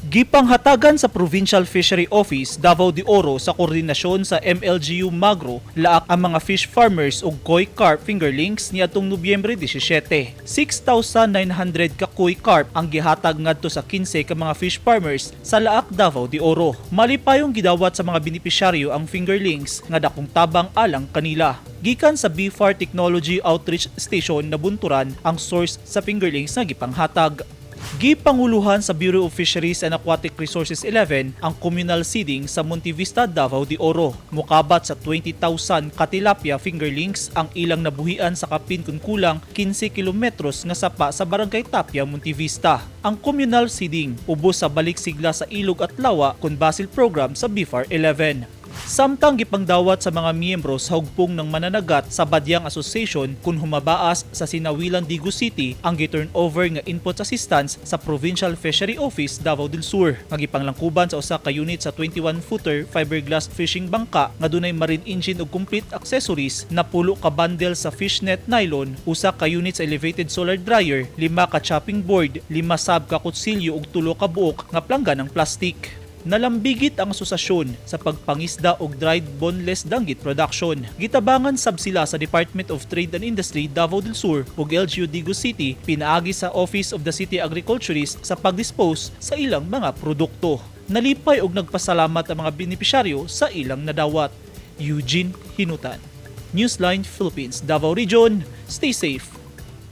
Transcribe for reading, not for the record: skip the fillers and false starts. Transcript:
Gipanghatagan sa Provincial Fishery Office Davao de Oro sa koordinasyon sa MLGU Magro laak ang mga fish farmers ug koi carp fingerlings niadtong Nobyembre 17. 6,900 ka koi carp ang gihatag ngadto sa 15 ka mga fish farmers sa laak Davao de Oro. Malipayong gidawat sa mga benepisyaryo ang fingerlings nga dakong tabang alang kanila. Gikan sa BFAR Technology Outreach Station na Bunturan ang source sa fingerlings nga gipanghatag. Gipanguluhan sa Bureau of Fisheries and Aquatic Resources 11 ang communal seeding sa Monte Vista, Davao de Oro. Mukabat sa 20,000 ka tilapia fingerlings ang ilang nabuhian sa kapin kun kulang 15 kilometros nga sapa sa Barangay Tapia, Monte Vista. Ang communal seeding ubos sa balik sigla sa ilog at lawa kun basil program sa BFAR 11. Samtang gipangdawat sa mga miyembro sa hugpong ng mananagat sa Badyang Association kung humabaas sa Sinawilan, Digo City ang gi-turnover nga input assistance sa Provincial Fishery Office Davao del Sur. Nga gipanglangkuban sa usa ka unit sa 21-footer fiberglass fishing bangka nga dunay marine engine ug complete accessories na pulo ka bundle sa fishnet nylon, usa ka unit sa elevated solar dryer, 5 ka chopping board, 5 sab ka kutsilyo ug 3 ka buok nga plangga ng plastic. Nalambigit ang asosasyon sa pagpangisda og dried boneless danggit production. Gitabangan sab sila sa Department of Trade and Industry Davao del Sur ug LGU Digo City pinaagi sa Office of the City Agriculturist sa pagdispose sa ilang mga produkto. Nalipay og nagpasalamat ang mga benepisyaryo sa ilang nadawat. Eugene Hinutan, Newsline Philippines, Davao Region. Stay safe.